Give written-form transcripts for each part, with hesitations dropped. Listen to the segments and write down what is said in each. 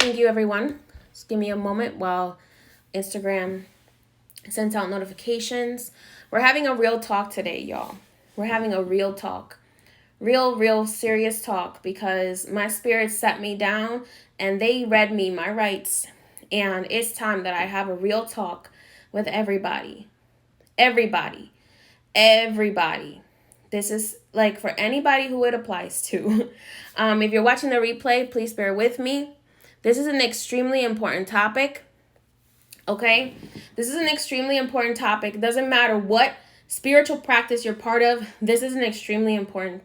Thank you, everyone. Just give me a moment while Instagram sends out notifications. We're having a real talk today, y'all. We're having a real talk. Real serious talk because my spirit set me down and they read me my rights. And it's time that I have a real talk with everybody. Everybody. This is like for anybody who it applies to. If you're watching the replay, please bear with me. This is an extremely important topic. Okay? This is an extremely important topic. It doesn't matter what spiritual practice you're part of. This is an extremely important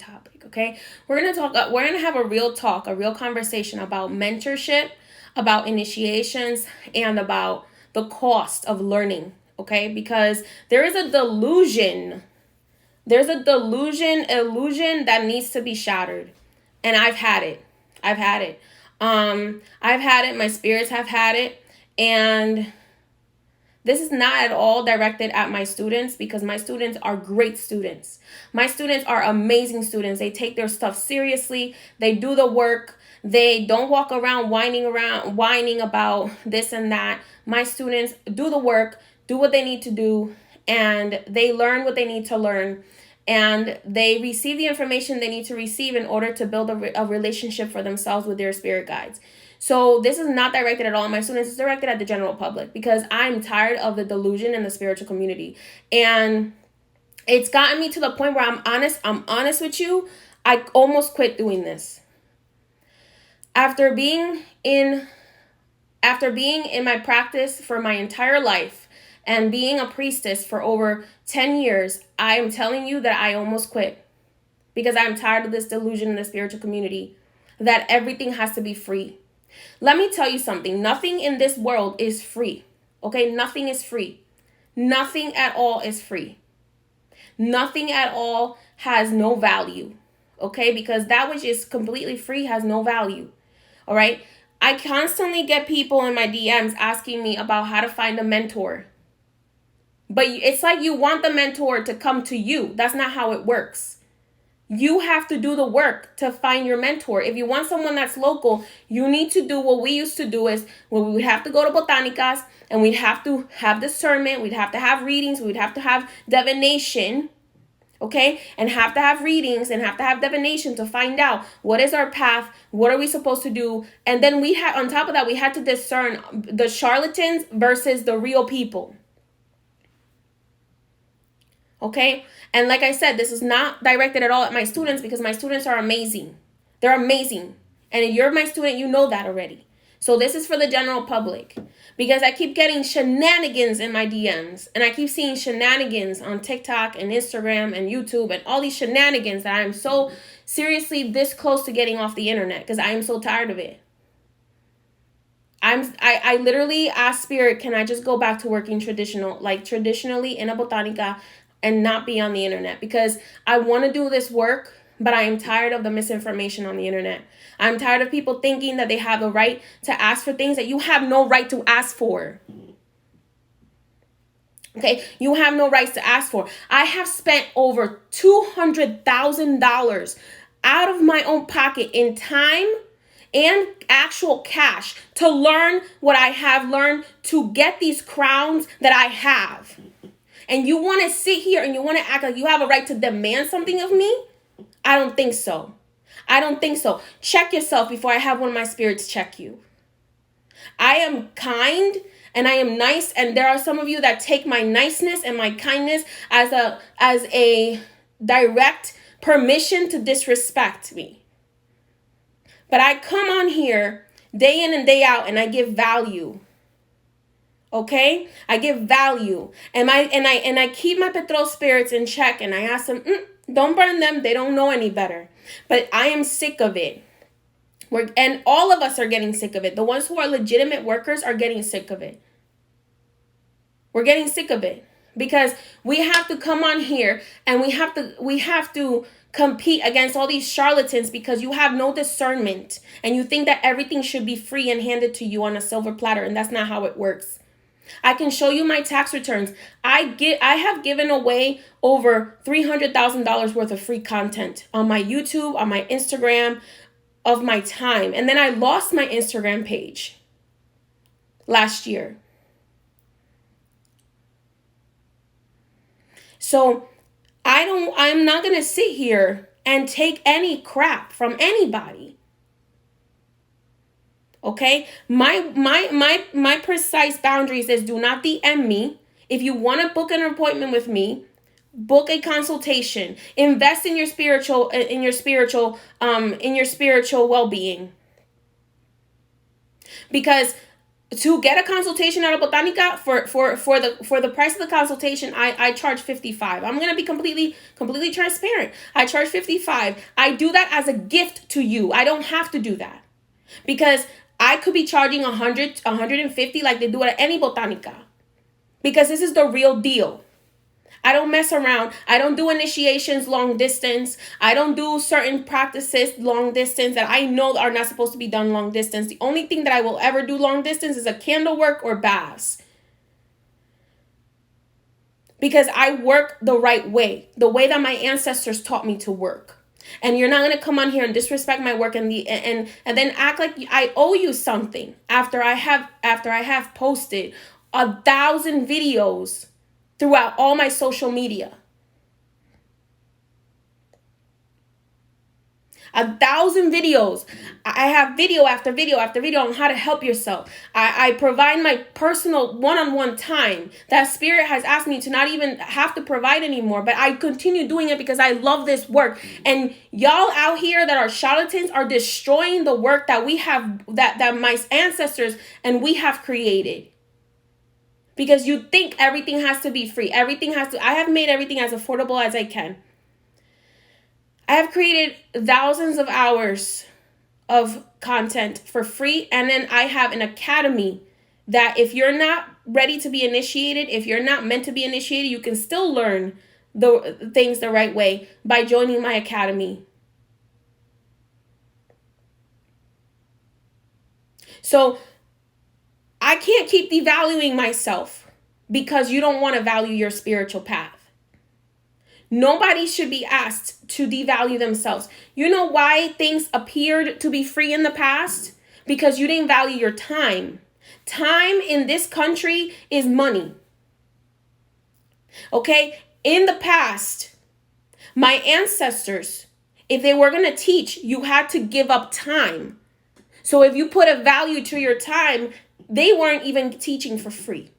topic. Okay? We're gonna have a real talk, a real conversation about mentorship, about initiations, and about the cost of learning. Okay? Because there is a delusion. There's a illusion that needs to be shattered. And I've had it. I've had it. My spirits have had it. And this is not at all directed at my students because my students are great students. My students are amazing students. They take their stuff seriously. They do the work. They don't walk around whining about this and that. My students do the work, do what they need to do, and they learn what they need to learn. And they receive the information they need to receive in order to build a relationship for themselves with their spirit guides. So this is not directed at all my students. It's directed at the general public because I'm tired of the delusion in the spiritual community. And it's gotten me to the point where I'm honest with you. I almost quit doing this. After being in my practice for my entire life, and being a priestess for over 10 years, I am telling you that I almost quit because I'm tired of this delusion in the spiritual community that everything has to be free. Let me tell you something. Nothing in this world is free. Okay? Nothing is free. Nothing at all is free. Nothing at all has no value. Okay? Because that which is completely free has no value. All right? I constantly get people in my DMs asking me about how to find a mentor. But it's like you want the mentor to come to you. That's not how it works. You have to do the work to find your mentor. If you want someone that's local, you need to do what we used to do is when we would have to go to botanicas and we'd have to have discernment. We'd have to have readings. We'd have to have divination. Okay? And have to have readings and have to have divination to find out what is our path, what are we supposed to do. And then on top of that, we had to discern the charlatans versus the real people. Okay? And like I said, this is not directed at all at my students because my students are amazing. They're amazing. And if you're my student, you know that already. So this is for the general public because I keep getting shenanigans in my DMs and I keep seeing shenanigans on TikTok and Instagram and YouTube and all these shenanigans that I'm so seriously this close to getting off the internet because I am so tired of it. I literally asked Spirit, can I just go back to working traditionally in a botanica and not be on the internet because I want to do this work, but I am tired of the misinformation on the internet. I'm tired of people thinking that they have the right to ask for things that you have no right to ask for. Okay, you have no rights to ask for. I have spent over $200,000 out of my own pocket in time and actual cash to learn what I have learned to get these crowns that I have. And you want to sit here and you want to act like you have a right to demand something of me? I don't think so. Check yourself before I have one of my spirits check you. I am kind and I am nice. And there are some of you that take my niceness and my kindness as a direct permission to disrespect me. But I come on here day in and day out and I give value. Okay, I give value, and I keep my Petro spirits in check, and I ask them, don't burn them. They don't know any better. But I am sick of it. And all of us are getting sick of it. The ones who are legitimate workers are getting sick of it. We're getting sick of it because we have to come on here and we have to compete against all these charlatans because you have no discernment and you think that everything should be free and handed to you on a silver platter, and that's not how it works. I can show you my tax returns. I have given away over $300,000 worth of free content on my YouTube, on my Instagram, of my time. And then I lost my Instagram page last year. So I'm not going to sit here and take any crap from anybody. Okay? My precise boundaries is do not DM me. If you want to book an appointment with me, book a consultation. Invest in your spiritual well-being. Because to get a consultation at a botanica, for the price of the consultation, I charge $55. I'm gonna be completely transparent. I charge $55. I do that as a gift to you. I don't have to do that, because I could be charging $100, $150 like they do at any botanica, because this is the real deal. I don't mess around. I don't do initiations long distance. I don't do certain practices long distance that I know are not supposed to be done long distance. The only thing that I will ever do long distance is a candle work or baths. Because I work the right way, the way that my ancestors taught me to work. And you're not going to come on here and disrespect my work and then act like I owe you something after I have posted 1,000 videos throughout all my social media. 1,000 videos. I have video after video after video on how to help yourself. I provide my personal one-on-one time that Spirit has asked me to not even have to provide anymore, but I continue doing it because I love this work. And y'all out here that are charlatans are destroying the work that we have, that my ancestors and we have created. Because you think everything has to be free. I have made everything as affordable as I can. I have created thousands of hours of content for free. And then I have an academy that if you're not ready to be initiated, if you're not meant to be initiated, you can still learn the things the right way by joining my academy. So I can't keep devaluing myself because you don't want to value your spiritual path. Nobody should be asked to devalue themselves. You know why things appeared to be free in the past? Because you didn't value your time. Time in this country is money. Okay? In the past, my ancestors, if they were going to teach, you had to give up time. So if you put a value to your time, they weren't even teaching for free.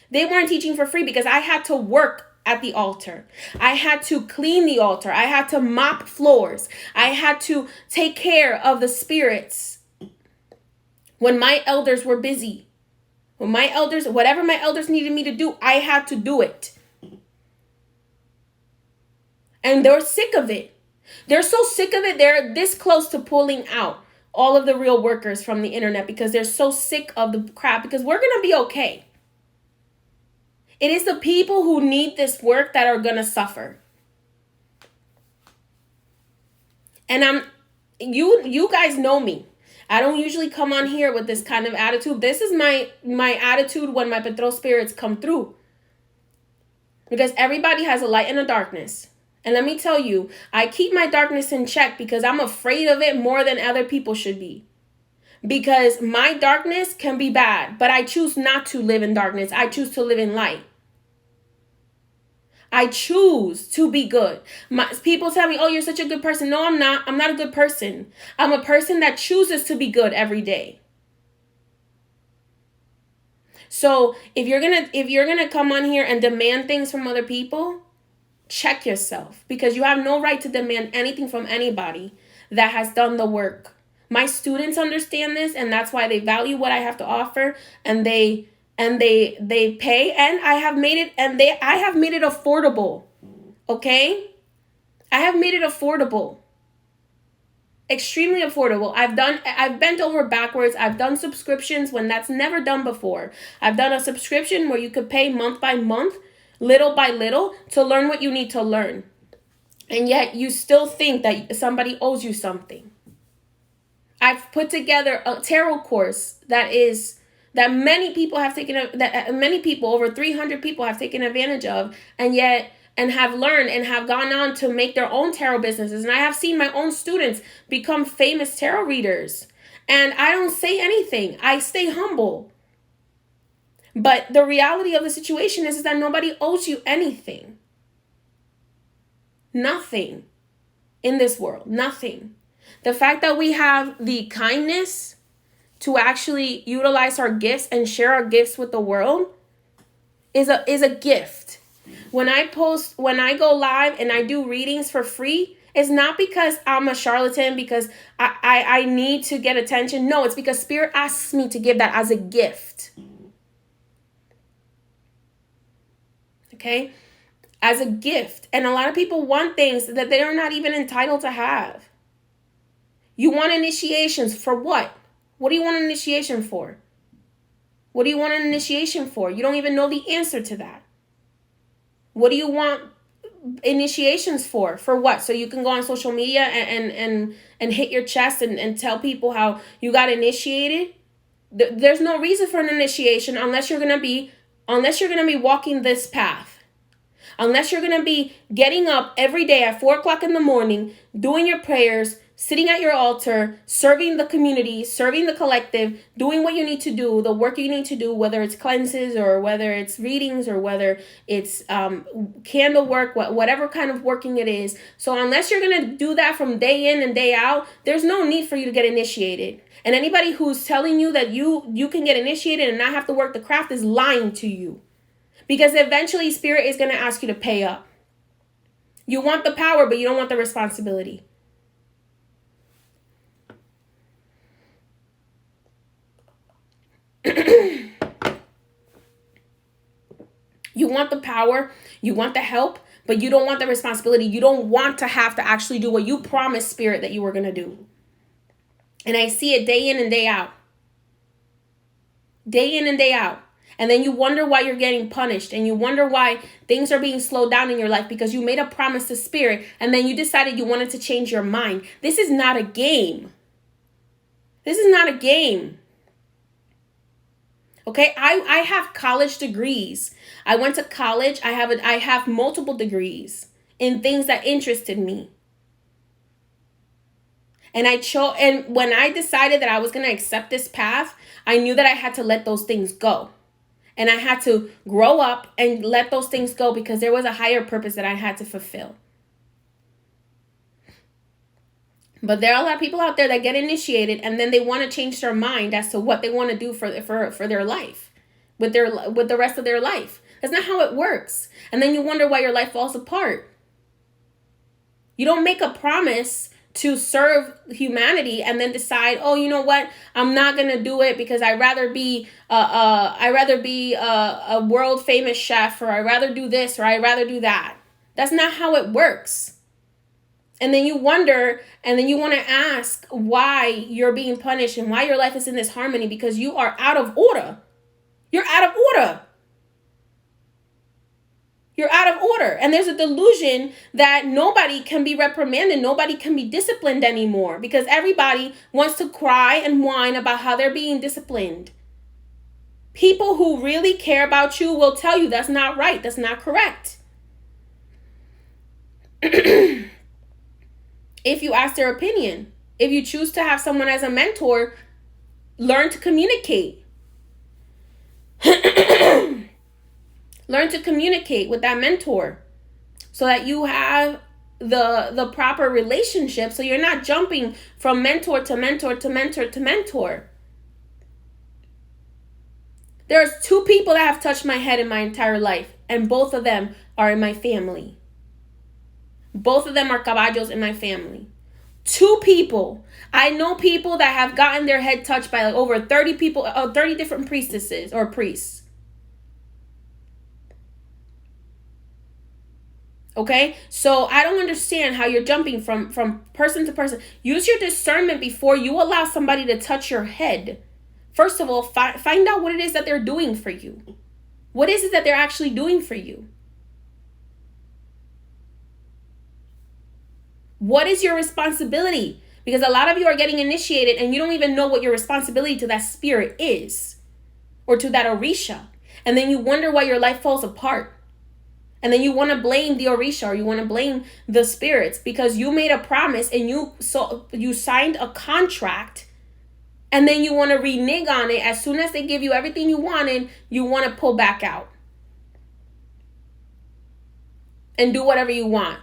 They weren't teaching for free because I had to work at the altar. I had to clean the altar. I had to mop floors. I had to take care of the spirits when my elders were busy. Whatever my elders needed me to do, I had to do it. And they're sick of it. They're so sick of it, they're this close to pulling out all of the real workers from the internet because they're so sick of the crap, because we're going to be okay. It is the people who need this work that are going to suffer. And you guys know me. I don't usually come on here with this kind of attitude. This is my attitude when my Petro spirits come through. Because everybody has a light and a darkness. And let me tell you, I keep my darkness in check because I'm afraid of it more than other people should be. Because my darkness can be bad, but I choose not to live in darkness. I choose to live in light. I choose to be good. People tell me, oh, you're such a good person. No, I'm not. I'm not a good person. I'm a person that chooses to be good every day. So if you're gonna come on here and demand things from other people, check yourself, because you have no right to demand anything from anybody that has done the work. My students understand this, and that's why they value what I have to offer, and they pay, and I have made it affordable. Okay? I have made it affordable. Extremely affordable. I've bent over backwards. I've done subscriptions when that's never done before. I've done a subscription where you could pay month by month, little by little, to learn what you need to learn. And yet you still think that somebody owes you something. I've put together a tarot course that many people have taken, that many people, over 300 people have taken advantage of, and yet and have learned and have gone on to make their own tarot businesses. And I have seen my own students become famous tarot readers. And I don't say anything. I stay humble. But the reality of the situation is that nobody owes you anything. Nothing in this world. Nothing. The fact that we have the kindness to actually utilize our gifts and share our gifts with the world is a gift. When I go live and I do readings for free, it's not because I'm a charlatan, because I need to get attention. No, it's because Spirit asks me to give that as a gift. Okay? As a gift. And a lot of people want things that they are not even entitled to have. You want initiations for what? What do you want an initiation for? What do you want an initiation for? You don't even know the answer to that. What do you want initiations for? For what? So you can go on social media and hit your chest and tell people how you got initiated? There's no reason for an initiation unless you're gonna be walking this path. Unless you're gonna be getting up every day at 4:00 in the morning, doing your prayers, sitting at your altar, serving the community, serving the collective, doing what you need to do, the work you need to do, whether it's cleanses or whether it's readings or whether it's candle work, whatever kind of working it is. So unless you're going to do that from day in and day out, there's no need for you to get initiated. And anybody who's telling you that you can get initiated and not have to work the craft is lying to you. Because eventually Spirit is going to ask you to pay up. You want the power, but you don't want the responsibility. You want the power, you want the help, but you don't want the responsibility. You don't want to have to actually do what you promised Spirit that you were going to do. And I see it day in and day out. Day in and day out. And then you wonder why you're getting punished, and you wonder why things are being slowed down in your life because you made a promise to Spirit and then you decided you wanted to change your mind. This is not a game. This is not a game. Okay, I have college degrees. I went to college. I have multiple degrees in things that interested me. And when I decided that I was going to accept this path, I knew that I had to let those things go. And I had to grow up and let those things go because there was a higher purpose that I had to fulfill. But there are a lot of people out there that get initiated and then they want to change their mind as to what they want to do for their life, with the rest of their life. That's not how it works. And then you wonder why your life falls apart. You don't make a promise to serve humanity and then decide, oh, you know what? I'm not going to do it because I'd rather be a world famous chef, or I'd rather do this, or I'd rather do that. That's not how it works. And then you wonder, and then you want to ask why you're being punished and why your life is in this harmony, because you are out of order. You're out of order. You're out of order. And there's a delusion that nobody can be reprimanded. Nobody can be disciplined anymore because everybody wants to cry and whine about how they're being disciplined. People who really care about you will tell you that's not right. That's not correct. If you ask their opinion, if you choose to have someone as a mentor, learn to communicate. Learn to communicate with that mentor so that you have the proper relationship, so you're not jumping from mentor to mentor to mentor to mentor. There's 2 people that have touched my head in my entire life, and both of them are in my family. Both of them are caballos in my family. 2 people. I know people that have gotten their head touched by like over 30 people, 30 different priestesses or priests. Okay, so I don't understand how you're jumping from person to person. Use your discernment before you allow somebody to touch your head. First of all, find out what it is that they're doing for you. What is it that they're actually doing for you? What is your responsibility? Because a lot of you are getting initiated and you don't even know what your responsibility to that spirit is, or to that orisha. And then you wonder why your life falls apart. And then you want to blame the Orisha, or you want to blame the spirits because you made a promise and you signed a contract, and then you want to renege on it. As soon as they give you everything you wanted, you want to pull back out and do whatever you want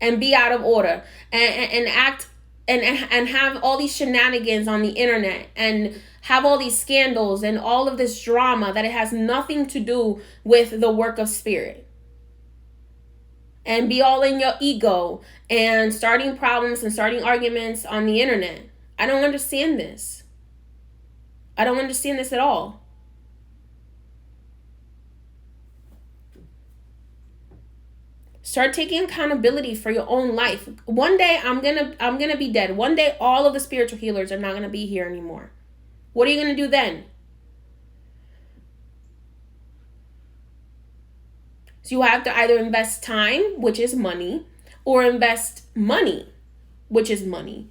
and be out of order and act and have all these shenanigans on the internet and have all these scandals and all of this drama that it has nothing to do with the work of spirit. And be all in your ego and starting problems and starting arguments on the internet. I don't understand this. I don't understand this at all. Start taking accountability for your own life. One day I'm gonna be dead. One day all of the spiritual healers are not gonna be here anymore. What are you gonna do then? So you have to either invest time, which is money, or invest money, which is money.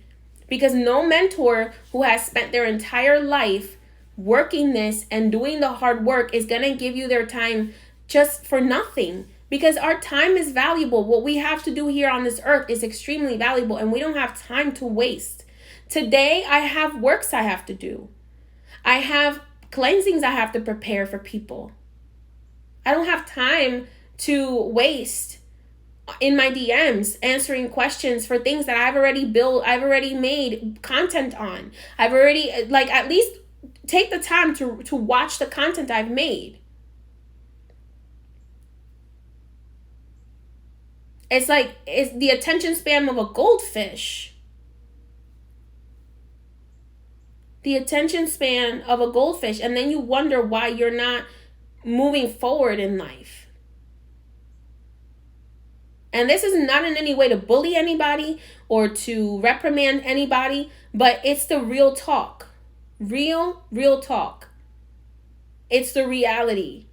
Because no mentor who has spent their entire life working this and doing the hard work is going to give you their time just for nothing. Because our time is valuable. What we have to do here on this earth is extremely valuable, and we don't have time to waste. Today, I have works I have to do. I have cleansings I have to prepare for people. I don't have time to waste in my DMs answering questions for things that I've already built, I've already made content on. I've already, at least take the time to watch the content I've made. It's the attention span of a goldfish. The attention span of a goldfish. And then you wonder why you're not moving forward in life. And this is not in any way to bully anybody or to reprimand anybody, but it's the real talk. Real talk. It's the reality.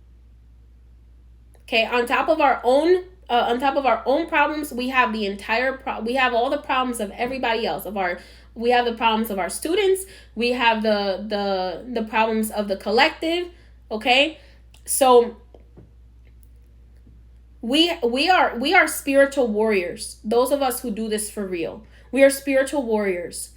Okay, on top of our own problems, we have we have all the problems of everybody else. We have the problems of our students. We have the problems of the collective. Okay, so we are spiritual warriors. Those of us who do this for real, we are spiritual warriors.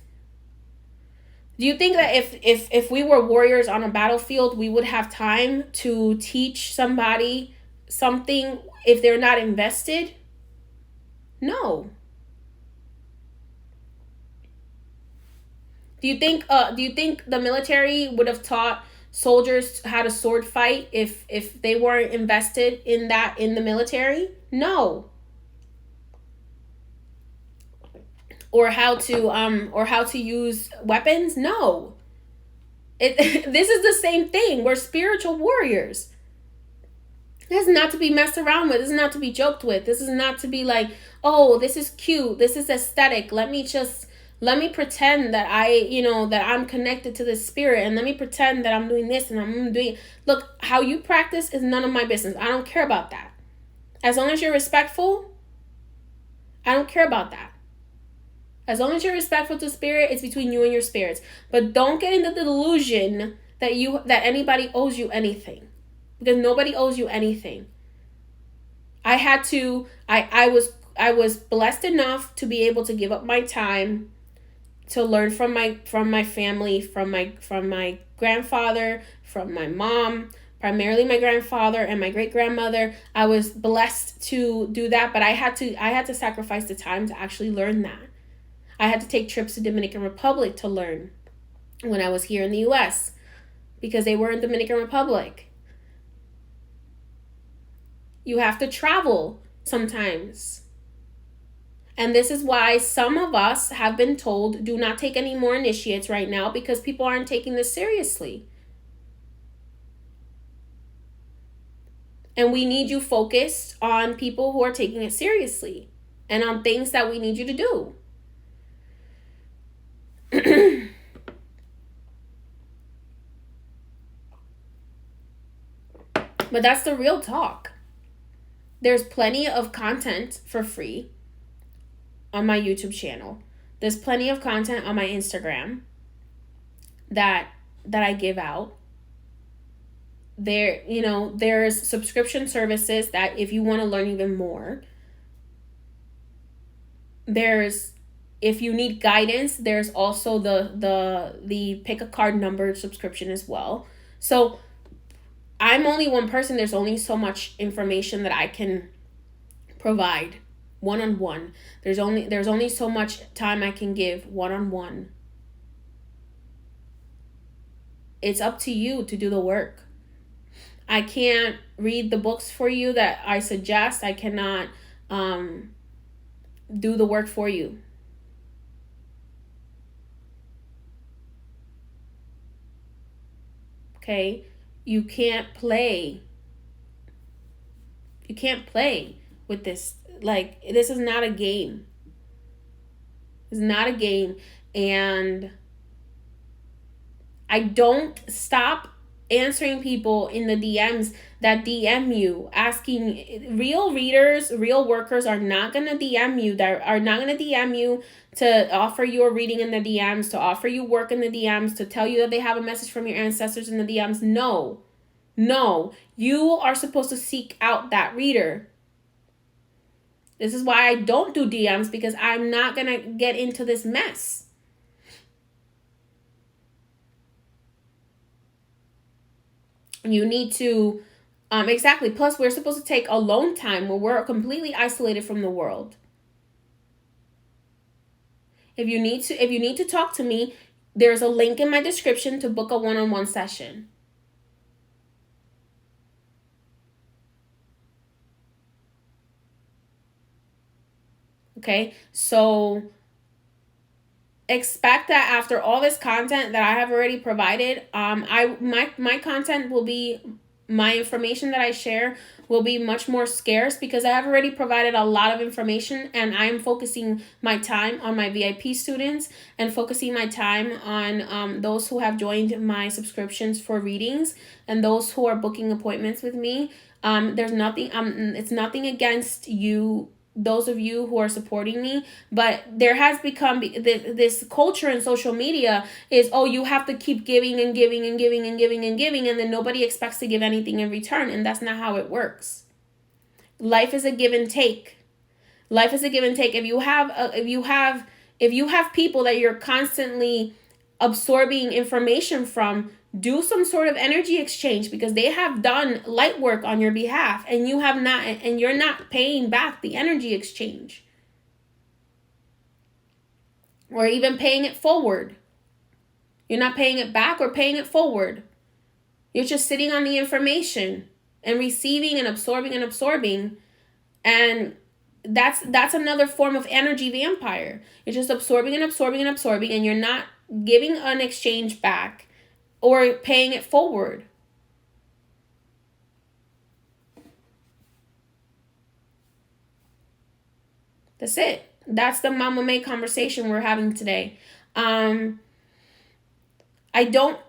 Do you think that if we were warriors on a battlefield, we would have time to teach somebody something if they're not invested? No. Do you think the military would have taught soldiers how to sword fight if they weren't invested in the military? No. Or how to use weapons? No. This is the same thing. We're spiritual warriors. This is not to be messed around with. This is not to be joked with. This is not to be like, oh, this is cute. This is aesthetic. Let me pretend that that I'm connected to the spirit, and let me pretend that I'm doing this and I'm doing. Look, how you practice is none of my business. I don't care about that. As long as you're respectful, I don't care about that. As long as you're respectful to spirit, it's between you and your spirits. But don't get into the delusion that anybody owes you anything. Because nobody owes you anything. I was blessed enough to be able to give up my time to learn from my family, from my grandfather, from my mom, primarily my grandfather and my great grandmother. I was blessed to do that, but I had to sacrifice the time to actually learn that. I had to take trips to Dominican Republic to learn when I was here in the US because they were in Dominican Republic. You have to travel sometimes. And this is why some of us have been told, do not take any more initiates right now because people aren't taking this seriously. And we need you focused on people who are taking it seriously and on things that we need you to do. But that's the real talk. There's plenty of content for free on my YouTube channel. There's plenty of content on my Instagram that I give out. there's subscription services that if you want to learn even more. There's, if you need guidance, there's also the pick a card number subscription as well. So I'm only one person. There's only so much information that I can provide one-on-one. There's only so much time I can give one-on-one. It's up to you to do the work. I can't read the books for you that I suggest. I cannot do the work for you. Okay? You can't play. You can't play with this. Like, this is not a game. It's not a game. And I don't stop answering people in the DMs that DM you asking. Real readers, real workers are not going to DM you. That are not going to DM you to offer you a reading in the DMs, to offer you work in the DMs, to tell you that they have a message from your ancestors in the DMs. No. You are supposed to seek out that reader. This is why I don't do DMs, because I'm not going to get into this mess. You need to, exactly. Plus, we're supposed to take alone time where we're completely isolated from the world. If you need to talk to me, there's a link in my description to book a one-on-one session. Okay, so expect that after all this content that I have already provided, my content will be, my information that I share will be much more scarce, because I have already provided a lot of information, and I am focusing my time on my VIP students and focusing my time on those who have joined my subscriptions for readings and those who are booking appointments with me. There's nothing, it's nothing against you, those of you who are supporting me, but there has become this culture in social media is, oh, you have to keep giving and giving and giving and giving and giving, and then nobody expects to give anything in return, and that's not how it works. Life is a give and take. Life is a give and take. If you have people that you're constantly absorbing information from, do some sort of energy exchange, because they have done light work on your behalf and you have not, and you're not paying back the energy exchange, or even paying it forward. You're not paying it back or paying it forward. You're just sitting on the information and receiving and absorbing, and that's another form of energy vampire. You're just absorbing and absorbing and absorbing, and you're not giving an exchange back or paying it forward. That's it. That's the Mama May conversation we're having today. I'm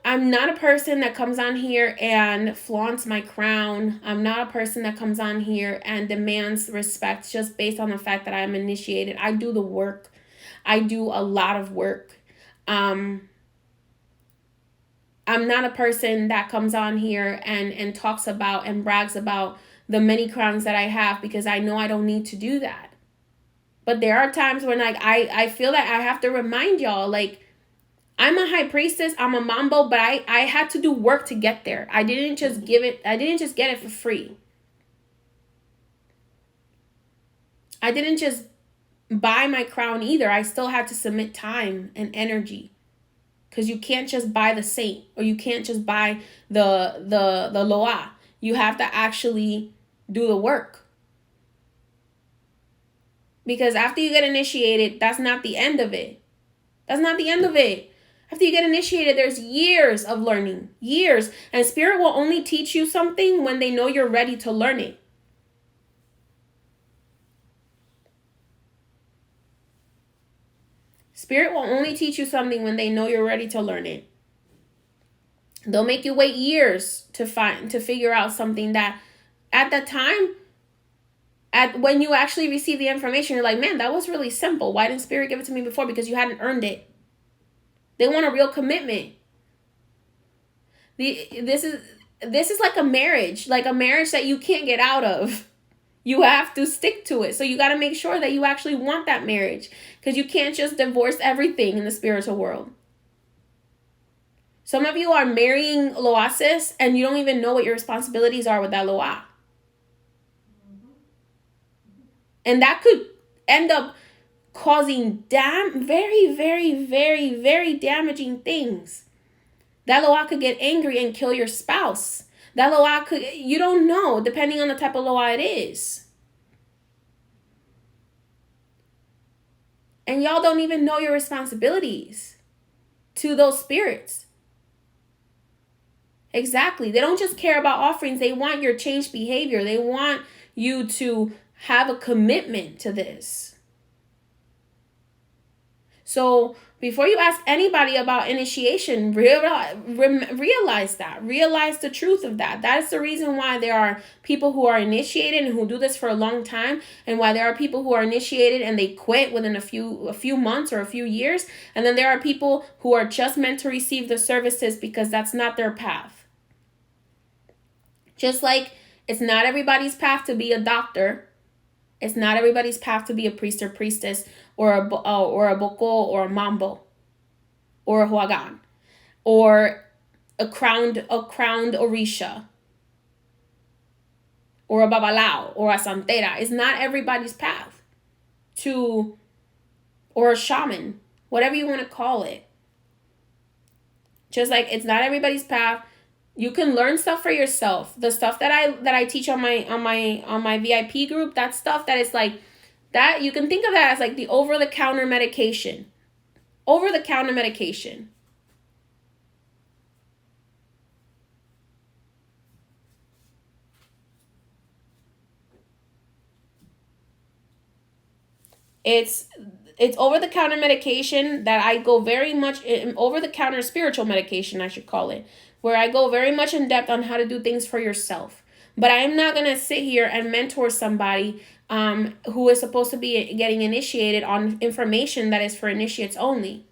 not a person that comes on here and flaunts my crown. I'm not a person that comes on here and demands respect just based on the fact that I am initiated. I do the work. I do a lot of work. I'm not a person that comes on here and talks about and brags about the many crowns that I have, because I know I don't need to do that. But there are times when, like, I feel that I have to remind y'all, like, I'm a high priestess, I'm a mambo, but I had to do work to get there. I didn't just get it for free. I didn't just buy my crown either. I still had to submit time and energy. Because you can't just buy the saint, or you can't just buy the loa. You have to actually do the work. Because after you get initiated, that's not the end of it. That's not the end of it. After you get initiated, there's years of learning. Years. And Spirit will only teach you something when they know you're ready to learn it. Spirit will only teach you something when they know you're ready to learn it. They'll make you wait years to figure out something that at the time, when you actually receive the information, you're like, man, that was really simple. Why didn't Spirit give it to me before? Because you hadn't earned it. They want a real commitment. this is like a marriage that you can't get out of. You have to stick to it. So you got to make sure that you actually want that marriage, because you can't just divorce everything in the spiritual world. Some of you are marrying loases and you don't even know what your responsibilities are with that loa. And that could end up causing very, very, very, very damaging things. That loa could get angry and kill your spouse. That loa could, you don't know, depending on the type of loa it is. And y'all don't even know your responsibilities to those spirits. Exactly. They don't just care about offerings. They want your changed behavior. They want you to have a commitment to this. So before you ask anybody about initiation, realize that. Realize the truth of that. That's the reason why there are people who are initiated and who do this for a long time, and why there are people who are initiated and they quit within a few months or a few years. And then there are people who are just meant to receive the services because that's not their path. Just like it's not everybody's path to be a doctor. It's not everybody's path to be a priest or priestess or a boko or a mambo or a huagan or a crowned orisha or a babalao or a santera. It's not everybody's path to, or a shaman, whatever you want to call it. Just like it's not everybody's path. You can learn stuff for yourself. The stuff that I teach on my VIP group, that stuff that is like that, you can think of that as like the over-the-counter medication. Over-the-counter medication. It's over-the-counter medication that I go very much in, over-the-counter spiritual medication, I should call it, where I go very much in depth on how to do things for yourself. But I am not going to sit here and mentor somebody who is supposed to be getting initiated on information that is for initiates only.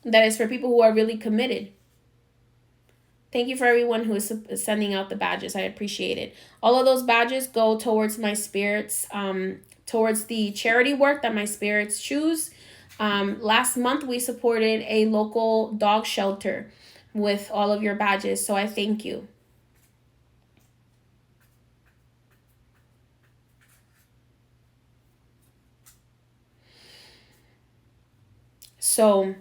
That is for people who are really committed. Thank you for everyone who is sending out the badges. I appreciate it. All of those badges go towards my spirits, towards the charity work that my spirits choose. Last month, we supported a local dog shelter with all of your badges, so I thank you. So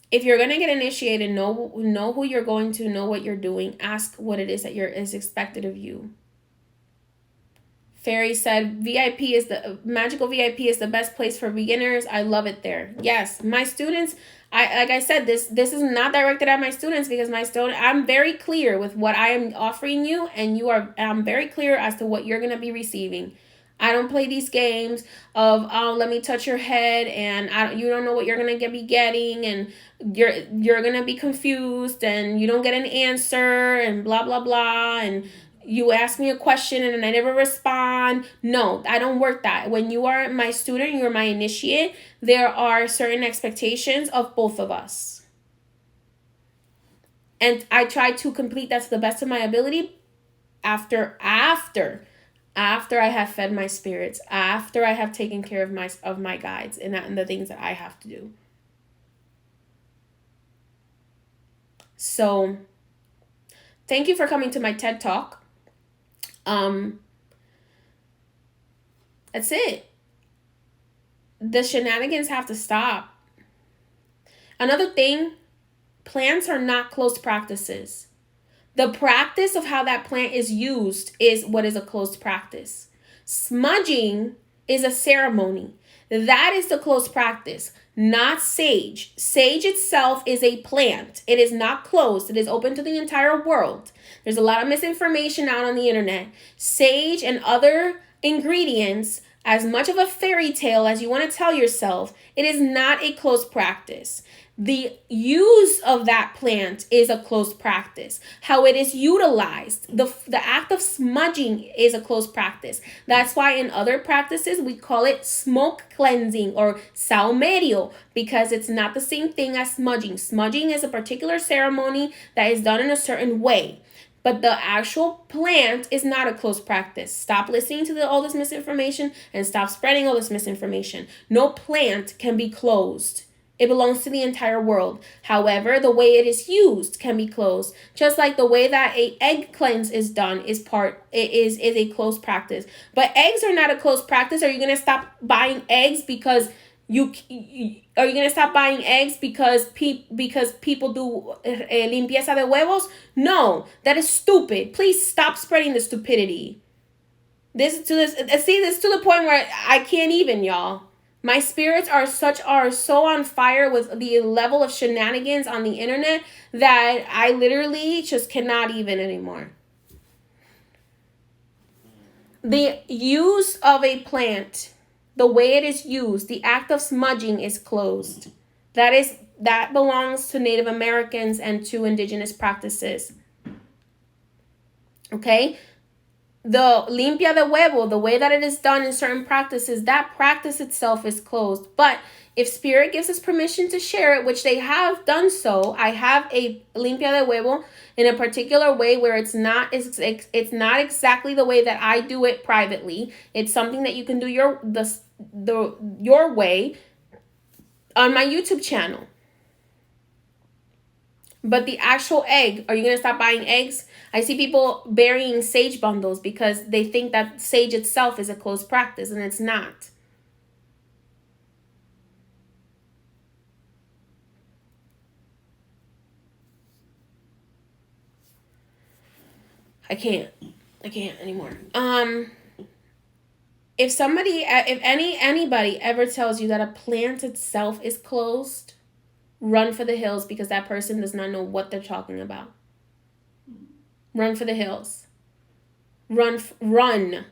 if you're going to get initiated, know who you're going to, know what you're doing, ask what it is that is expected of you. Fairy said, Magical VIP is the best place for beginners. I love it there. Yes, my students, like I said, this is not directed at my students, because I'm very clear with what I am offering you, and I'm very clear as to what you're going to be receiving. I don't play these games of, oh, let me touch your head, and you don't know what you're going to be getting, and you're going to be confused, and you don't get an answer, and blah, blah, blah, and you ask me a question and I never respond. No, I don't work that. When you are my student, you're my initiate, there are certain expectations of both of us. And I try to complete that to the best of my ability after I have fed my spirits, after I have taken care of my guides and the things that I have to do. So, thank you for coming to my TED Talk. That's it. The shenanigans have to stop. Another thing, plants are not closed practices. The practice of how that plant is used is what is a closed practice. Smudging is a ceremony. That is the closed practice, not sage. Sage itself is a plant. It is not closed. It is open to the entire world. There's a lot of misinformation out on the internet. Sage and other ingredients, as much of a fairy tale as you want to tell yourself, it is not a closed practice. The use of that plant is a closed practice. How it is utilized, the act of smudging is a closed practice. That's why in other practices we call it smoke cleansing or saumerio, because it's not the same thing as smudging. Smudging is a particular ceremony that is done in a certain way. But the actual plant is not a closed practice. Stop listening to all this misinformation and stop spreading all this misinformation. No plant can be closed. It belongs to the entire world. However, the way it is used can be closed. Just like the way that a egg cleanse is done is a closed practice. But eggs are not a closed practice. Are you gonna stop buying eggs because are you gonna stop buying eggs because people do limpieza de huevos? No, that is stupid. Please stop spreading the stupidity. This to the point where I can't even, y'all. My spirits are so on fire with the level of shenanigans on the internet that I literally just cannot even anymore. The use of a plant, the way it is used, the act of smudging is closed. That belongs to Native Americans and to indigenous practices. Okay? The limpia de huevo, the way that it is done in certain practices, that practice itself is closed. But if spirit gives us permission to share it, which they have done so, I have a limpia de huevo in a particular way where it's not exactly the way that I do it privately. It's something that you can do your way on my YouTube channel. But the actual egg, are you going to stop buying eggs? I see people burying sage bundles because they think that sage itself is a closed practice, and it's not. I can't anymore. If anybody ever tells you that a plant itself is closed, run for the hills, because that person does not know what they're talking about. Run for the hills. Run.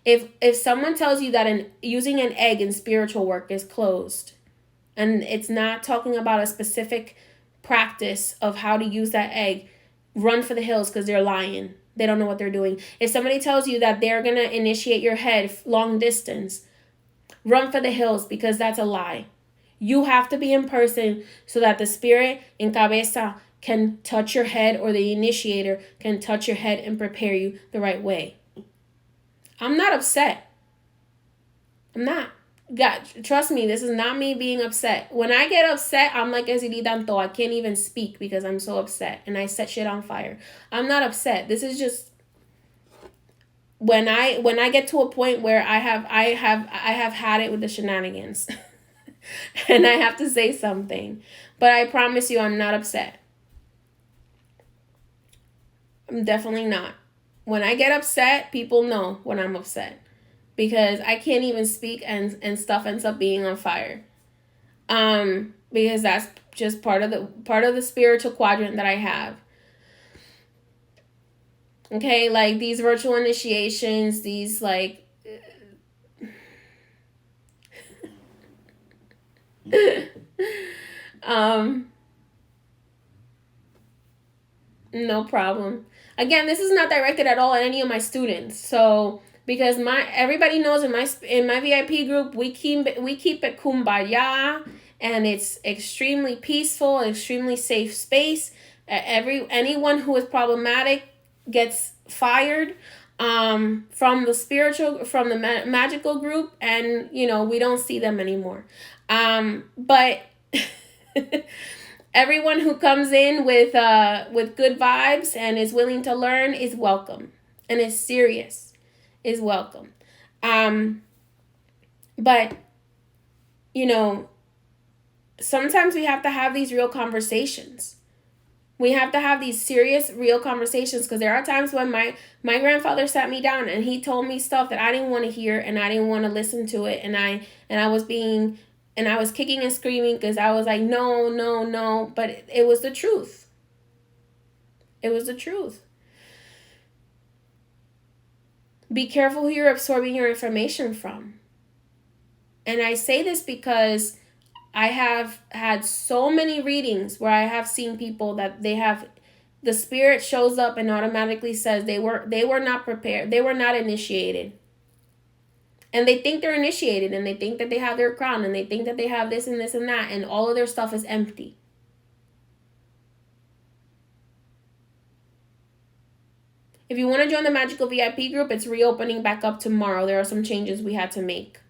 If someone tells you that using an egg in spiritual work is closed, and it's not talking about a specific practice of how to use that egg, run for the hills, because they're lying. They don't know what they're doing. If somebody tells you that they're going to initiate your head long distance, run for the hills, because that's a lie. You have to be in person so that the spirit in cabeza can touch your head, or the initiator can touch your head and prepare you the right way. I'm not upset. I'm not. God, trust me, this is not me being upset. When I get upset, I'm like Esiridanto. I can't even speak because I'm so upset and I set shit on fire. I'm not upset. This is just when I get to a point where I have had it with the shenanigans. And I have to say something. But I promise you, I'm not upset. I'm definitely not. When I get upset, people know when I'm upset. Because I can't even speak and stuff ends up being on fire. Because that's just part of the spiritual quadrant that I have. Okay, like these virtual initiations, these like no problem. Again, this is not directed at all at any of my students. So because everybody knows in my VIP group we keep it kumbaya, and it's extremely peaceful, extremely safe space. Anyone who is problematic gets fired from the magical group, and we don't see them anymore. But everyone who comes in with good vibes and is willing to learn is welcome, and is serious is welcome. But sometimes we have to have these real conversations. We have to have these serious, real conversations, because there are times when my grandfather sat me down and he told me stuff that I didn't want to hear and I didn't want to listen to it, and I was kicking and screaming because I was like, no, but it was the truth. It was the truth. Be careful who you're absorbing your information from. And I say this because I have had so many readings where I have seen people that the spirit shows up and automatically says they were not prepared. They were not initiated. And they think they're initiated, and they think that they have their crown, and they think that they have this and this and that, and all of their stuff is empty. If you want to join the Magical VIP group, it's reopening back up tomorrow. There are some changes we had to make.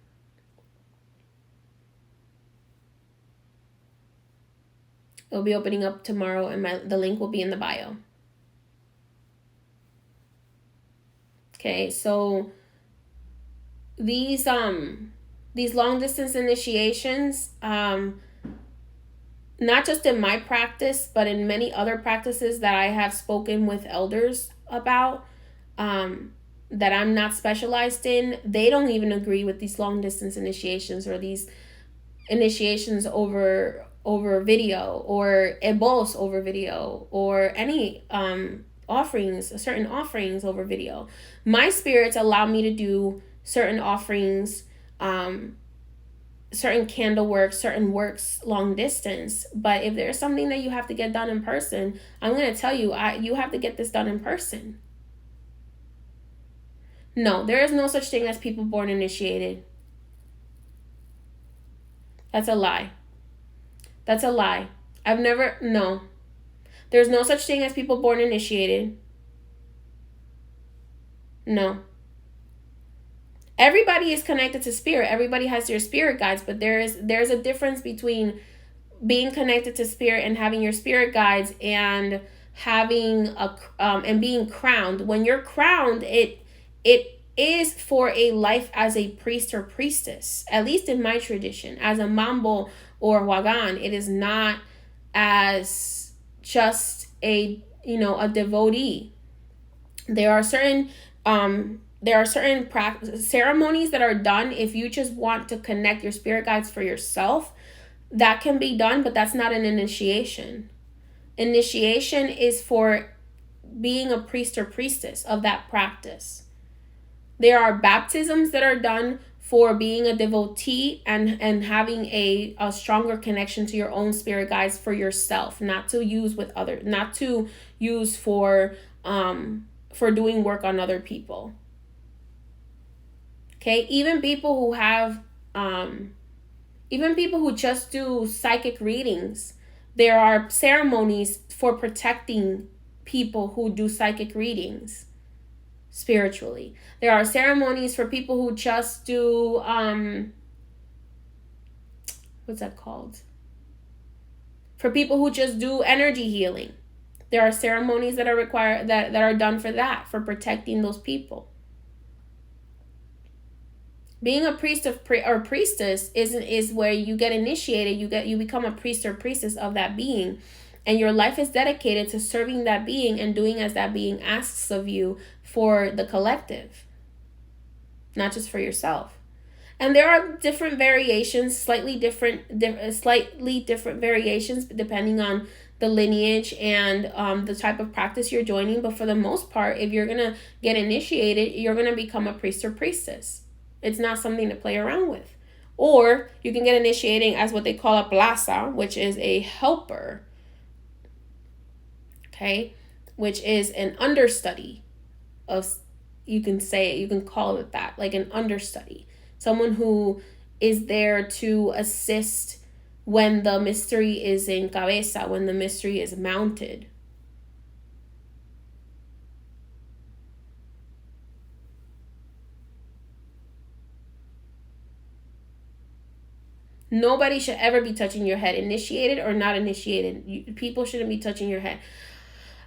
It'll be opening up tomorrow, and the link will be in the bio. Okay, so these long distance initiations, not just in my practice, but in many other practices that I have spoken with elders about, that I'm not specialized in, they don't even agree with these long distance initiations or these initiations over video, or ebos over video, or any certain offerings over video. My spirits allow me to do certain offerings, certain candle work, certain works long distance. But if there's something that you have to get done in person, I'm going to tell you, you have to get this done in person. No, there is no such thing as people born initiated. That's a lie. That's a lie. No. There's no such thing as people born initiated. No. Everybody is connected to spirit. Everybody has their spirit guides, but there's a difference between being connected to spirit and having your spirit guides and having and being crowned. When you're crowned, it is for a life as a priest or priestess. At least in my tradition, as a mambo or wagan, it is not as just a devotee. There are certain ceremonies that are done if you just want to connect your spirit guides for yourself. That can be done, but that's not an initiation. Initiation is for being a priest or priestess of that practice. There are baptisms that are done for being a devotee and having a stronger connection to your own spirit guides for yourself, not to use with others, not to use for doing work on other people. Okay, even people who just do psychic readings, there are ceremonies for protecting people who do psychic readings spiritually. There are ceremonies for people who just do what's that called? For people who just do energy healing. There are ceremonies that are required that are done for that, for protecting those people. Being a priest or priestess is where you get initiated, you become a priest or priestess of that being, and your life is dedicated to serving that being and doing as that being asks of you for the collective, not just for yourself. And there are different variations, slightly different variations depending on the lineage and the type of practice you're joining. But for the most part, if you're gonna get initiated, you're gonna become a priest or priestess. It's not something to play around with. Or you can get initiating as what they call a plaza, which is a helper. Okay, which is an understudy of, you can call it that, like an understudy. Someone who is there to assist when the mystery is in cabeza, when the mystery is mounted. Nobody should ever be touching your head, initiated or not initiated. People shouldn't be touching your head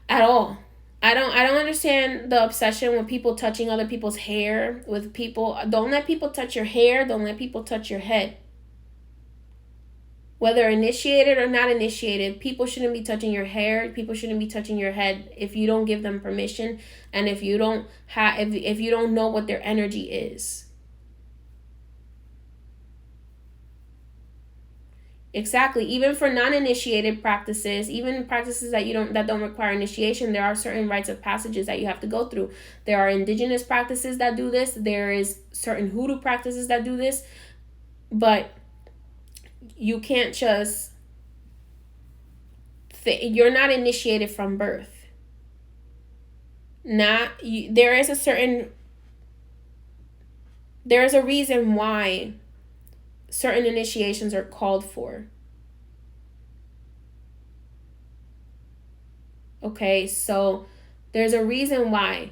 at all. I don't understand the obsession with people touching other people's hair. With people, don't let people touch your hair. Don't let people touch your head. Whether initiated or not initiated, people shouldn't be touching your hair. People shouldn't be touching your head if you don't give them permission, and if you don't if you don't know what their energy is. Exactly. Even for non-initiated practices, even practices that don't require initiation, there are certain rites of passages that you have to go through. There are indigenous practices that do this. There is certain hoodoo practices that do this. But you can't just you're not initiated from birth. There is a reason why certain initiations are called for. Okay, so there's a reason why.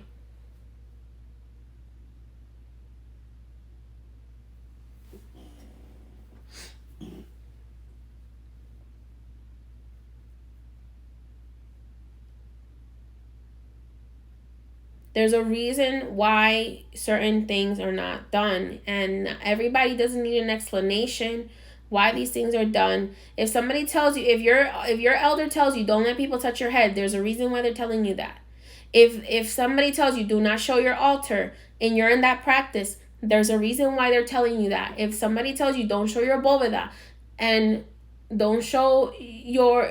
There's a reason why certain things are not done, and everybody doesn't need an explanation why these things are done. If somebody tells you, if your elder tells you don't let people touch your head, there's a reason why they're telling you that. If somebody tells you do not show your altar and you're in that practice, there's a reason why they're telling you that. If somebody tells you don't show your bóveda and don't show your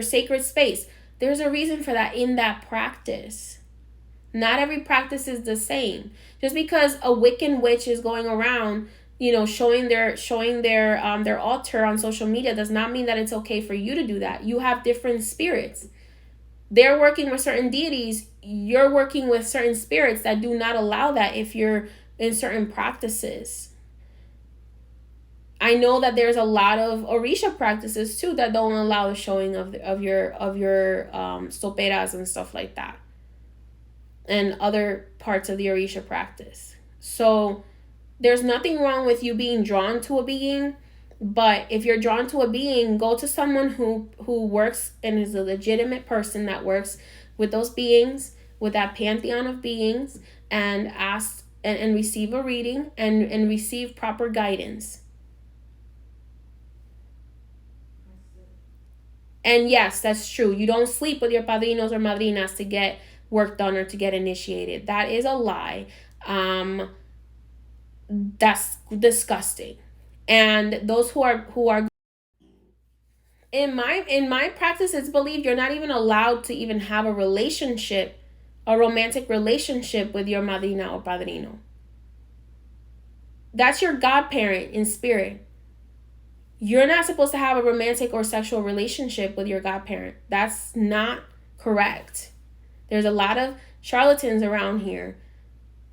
sacred space, there's a reason for that in that practice. Not every practice is the same. Just because a Wiccan witch is going around, showing their altar on social media does not mean that it's okay for you to do that. You have different spirits. They're working with certain deities. You're working with certain spirits that do not allow that if you're in certain practices. I know that there's a lot of Orisha practices too that don't allow the showing of your soperas and stuff like that, and other parts of the Orisha practice. So there's nothing wrong with you being drawn to a being, but if you're drawn to a being, go to someone who works and is a legitimate person that works with those beings, with that pantheon of beings, and ask and receive a reading and receive proper guidance. And yes, that's true. You don't sleep with your padrinos or madrinas to get work done or to get initiated. That is a lie. That's disgusting. And those who are in my practice, it's believed you're not even allowed to even have a romantic relationship with your madrina or padrino. That's your godparent in spirit. You're not supposed to have a romantic or sexual relationship with your godparent. That's not correct. There's a lot of charlatans around here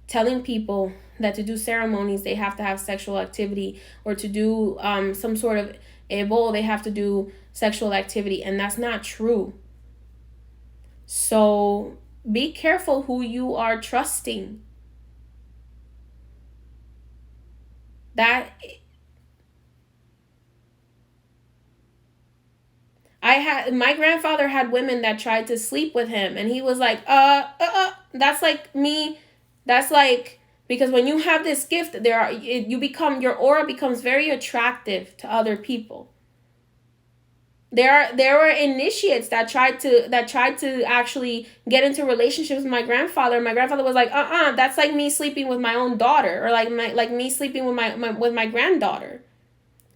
telling people that to do ceremonies, they have to have sexual activity, or to do some sort of ebo, they have to do sexual activity, and that's not true. So be careful who you are trusting. My grandfather had women that tried to sleep with him, and he was like, that's like me. That's like, because when you have this gift, your aura becomes very attractive to other people. There were initiates that tried to actually get into relationships with my grandfather. My grandfather was like, that's like me sleeping with my own daughter, or like me sleeping with my granddaughter.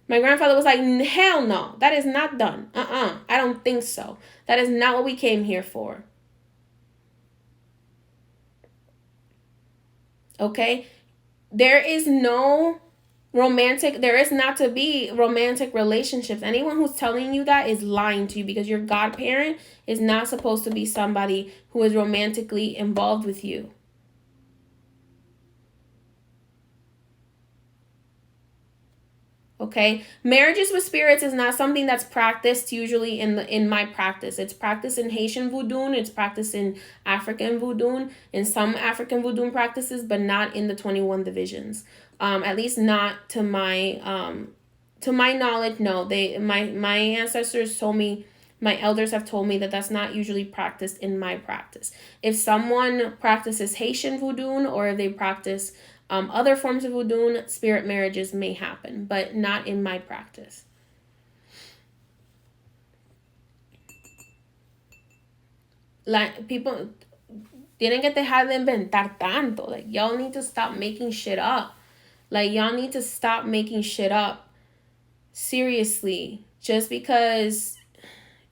My grandfather was like, hell no, that is not done. I don't think so. That is not what we came here for. Okay? There is not to be romantic relationships. Anyone who's telling you that is lying to you, because your godparent is not supposed to be somebody who is romantically involved with you. Okay, marriages with spirits is not something that's practiced usually in my practice. It's practiced in Haitian voodoo, it's practiced in African voodoo, in some African voodoo practices, but not in the 21 divisions. At least not to my knowledge. No, my ancestors told me, my elders have told me that that's not usually practiced in my practice. If someone practices Haitian voodoo, or if they practice other forms of voodoo, spirit marriages may happen, but not in my practice. People tienen que dejar de inventar tanto. Like, y'all need to stop making shit up. Y'all need to stop making shit up. Seriously. Just because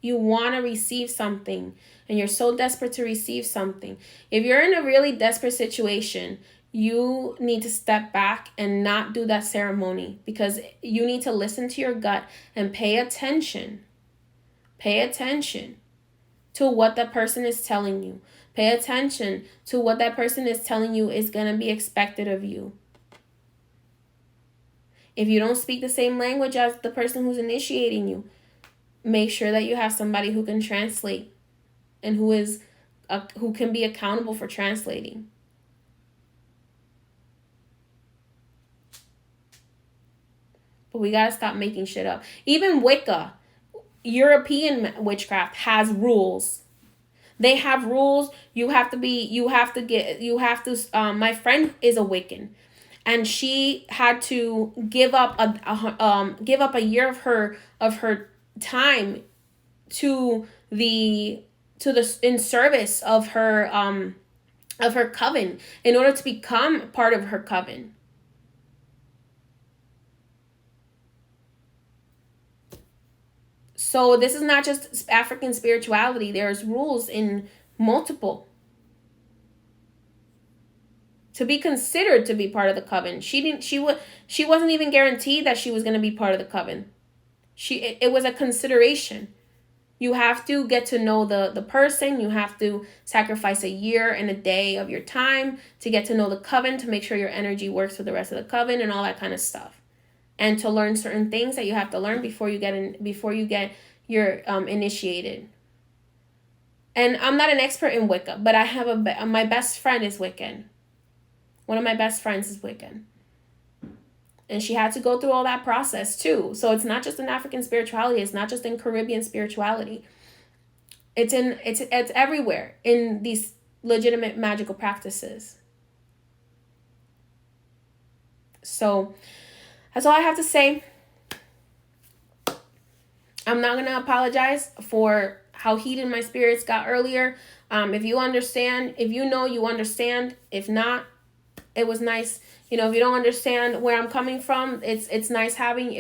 you want to receive something and you're so desperate to receive something. If you're in a really desperate situation, you need to step back and not do that ceremony, because you need to listen to your gut and pay attention. Pay attention to what that person is telling you. Pay attention to what that person is telling you is going to be expected of you. If you don't speak the same language as the person who's initiating you, make sure that you have somebody who can translate and who can be accountable for translating. But we gotta stop making shit up. Even Wicca, European witchcraft, has rules. They have rules. My friend is a Wiccan, and she had to give up a year of her time to the in service of her coven, in order to become part of her coven. So this is not just African spirituality. There's rules in multiple. To be considered to be part of the coven, she wasn't even guaranteed that she was going to be part of the coven. It was a consideration. You have to get to know the person. You have to sacrifice a year and a day of your time to get to know the coven, to make sure your energy works with the rest of the coven and all that kind of stuff. And to learn certain things that you have to learn before you get your initiated. And I'm not an expert in Wicca, but I have my best friend is Wiccan. One of my best friends is Wiccan. And she had to go through all that process too. So it's not just in African spirituality. It's not just in Caribbean spirituality. It's everywhere in these legitimate magical practices. So that's all I have to say. I'm not going to apologize for how heated my spirits got earlier. If you understand, if you know, you understand. If not, it was nice. If you don't understand where I'm coming from, it was nice having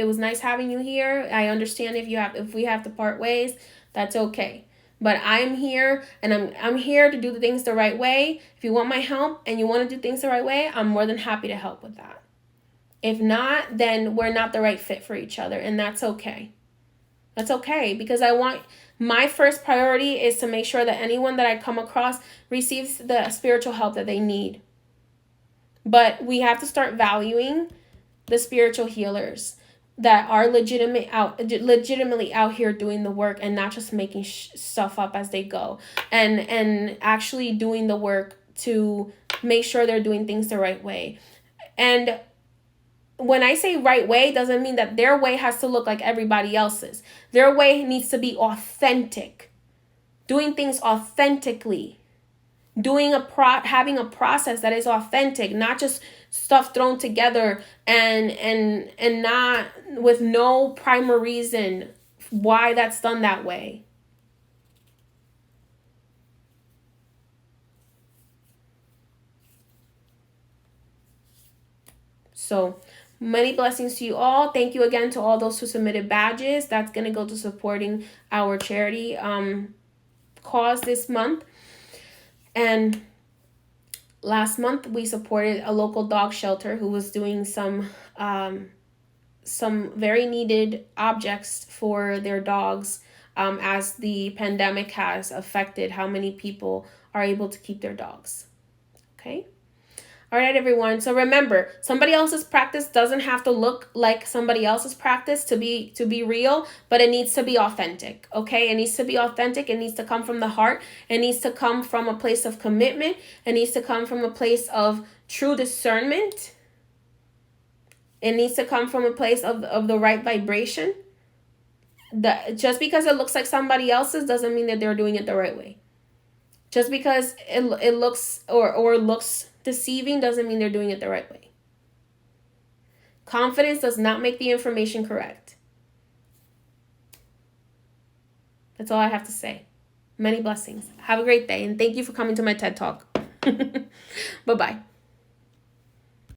you here. I understand if we have to part ways, that's okay. But I'm here, and I'm here to do the things the right way. If you want my help and you want to do things the right way, I'm more than happy to help with that. If not, then we're not the right fit for each other, and that's okay. That's okay, because my first priority is to make sure that anyone that I come across receives the spiritual help that they need. But we have to start valuing the spiritual healers that are legitimately out here doing the work, and not just making stuff up as they go, and actually doing the work to make sure they're doing things the right way. And when I say right way, doesn't mean that their way has to look like everybody else's. Their way needs to be authentic. Doing things authentically. Having a process that is authentic, not just stuff thrown together and not with no prime reason why that's done that way. So many blessings to you all. Thank you again to all those who submitted badges. That's going to go to supporting our charity cause this month. And last month we supported a local dog shelter who was doing some very needed objects for their dogs, as the pandemic has affected how many people are able to keep their dogs. Okay? All right, everyone. So remember, somebody else's practice doesn't have to look like somebody else's practice to be real, but it needs to be authentic. Okay? It needs to be authentic. It needs to come from the heart. It needs to come from a place of commitment. It needs to come from a place of true discernment. It needs to come from a place of the right vibration. Just because it looks like somebody else's doesn't mean that they're doing it the right way. Just because it looks or looks deceiving doesn't mean they're doing it the right way. Confidence does not make the information correct. That's all I have to say. Many blessings. Have a great day, and thank you for coming to my TED Talk. Bye-bye.